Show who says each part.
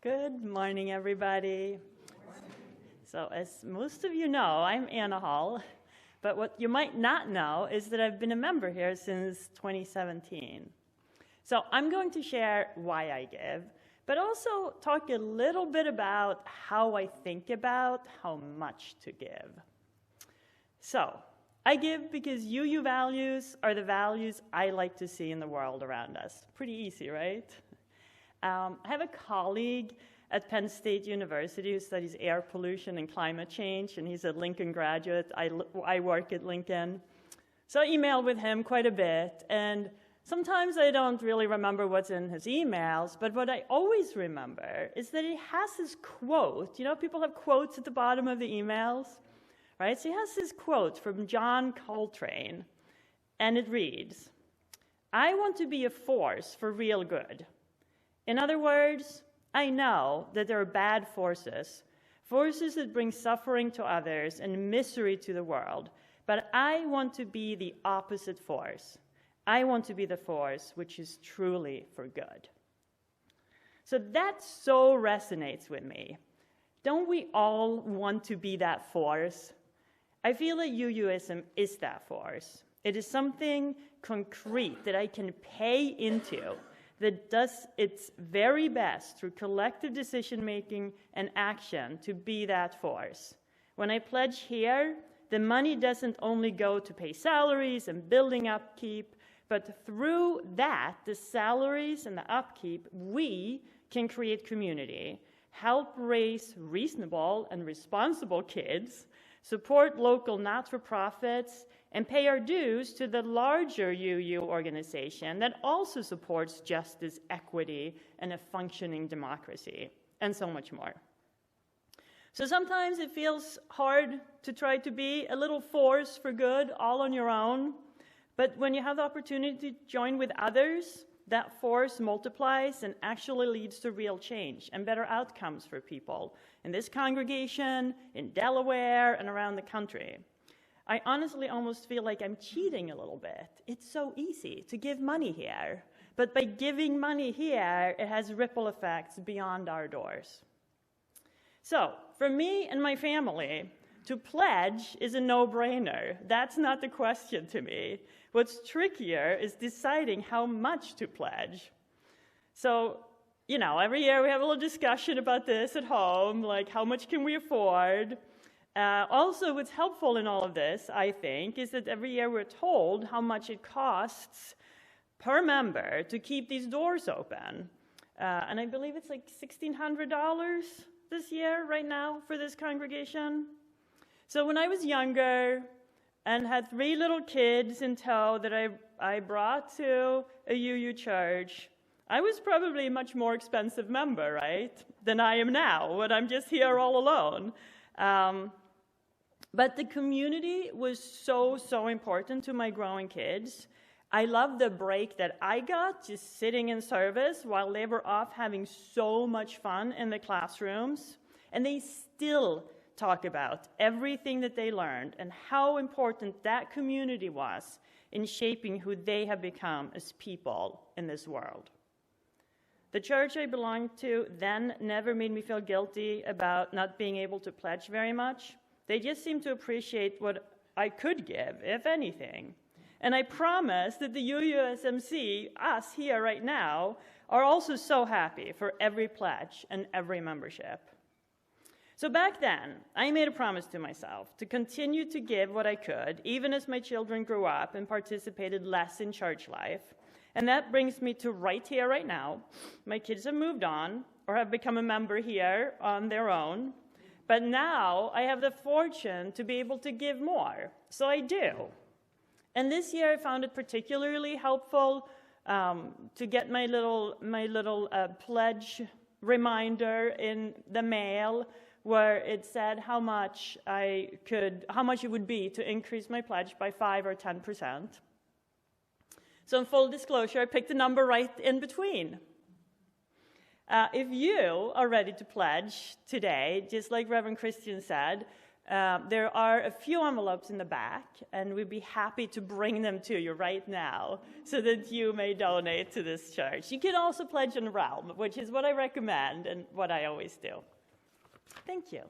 Speaker 1: Good morning, everybody. So as most of you know, I'm Anna Hall, but what you might not know is that I've been a member here since 2017. So I'm going to share why I give, but also talk a little bit about how I think about how much to give. So I give because UU values are the values I like to see in the world around us. Pretty easy, right? I have a colleague at Penn State University who studies air pollution and climate change, and he's a Lincoln graduate. I work at Lincoln. So I email with him quite a bit, and sometimes I don't really remember what's in his emails, but what I always remember is that he has this quote. You know, people have quotes at the bottom of the emails, right? So he has this quote from John Coltrane, and it reads, "I want to be a force for real good. In other words, I know that there are bad forces, forces that bring suffering to others and misery to the world, but I want to be the opposite force. I want to be the force which is truly for good." So that so resonates with me. Don't we all want to be that force? I feel that UUism is that force. It is something concrete that I can pay into, that does its very best through collective decision-making and action to be that force. When I pledge here, the money doesn't only go to pay salaries and building upkeep, but through that, the salaries and the upkeep, we can create community, help raise reasonable and responsible kids, support local not-for-profits, and pay our dues to the larger UU organization that also supports justice, equity, and a functioning democracy, and so much more. So sometimes it feels hard to try to be a little force for good all on your own, but when you have the opportunity to join with others, that force multiplies and actually leads to real change and better outcomes for people in this congregation, in Delaware, and around the country. I honestly almost feel like I'm cheating a little bit. It's so easy to give money here, but by giving money here, it has ripple effects beyond our doors. So for me and my family, to pledge is a no-brainer. That's not the question to me. What's trickier is deciding how much to pledge. So, you know, every year we have a little discussion about this at home, like how much can we afford? Also, what's helpful in all of this, I think, is that every year we're told how much it costs per member to keep these doors open. And I believe it's like $1,600 this year right now for this congregation. So when I was younger and had 3 little kids in tow that I brought to a UU church, I was probably a much more expensive member, right, than I am now when I'm just here all alone. But the community was so important to my growing kids. I loved the break that I got just sitting in service while they were off having so much fun in the classrooms. And they still talk about everything that they learned and how important that community was in shaping who they have become as people in this world. The church I belonged to then never made me feel guilty about not being able to pledge very much. They just seemed to appreciate what I could give, if anything. And I promise that the UUSMC, us here right now, are also so happy for every pledge and every membership. So back then, I made a promise to myself to continue to give what I could, even as my children grew up and participated less in church life. And that brings me to right here, right now. My kids have moved on or have become a member here on their own. But now I have the fortune to be able to give more. So I do. And this year I found it particularly helpful to get my little pledge reminder in the mail, where it said how much it would be to increase my pledge by 5 or 10%. So in full disclosure, I picked a number right in between. If you are ready to pledge today, just like Reverend Christian said, There are a few envelopes in the back, and we'd be happy to bring them to you right now so that you may donate to this church. You can also pledge in Realm, which is what I recommend and what I always do. Thank you.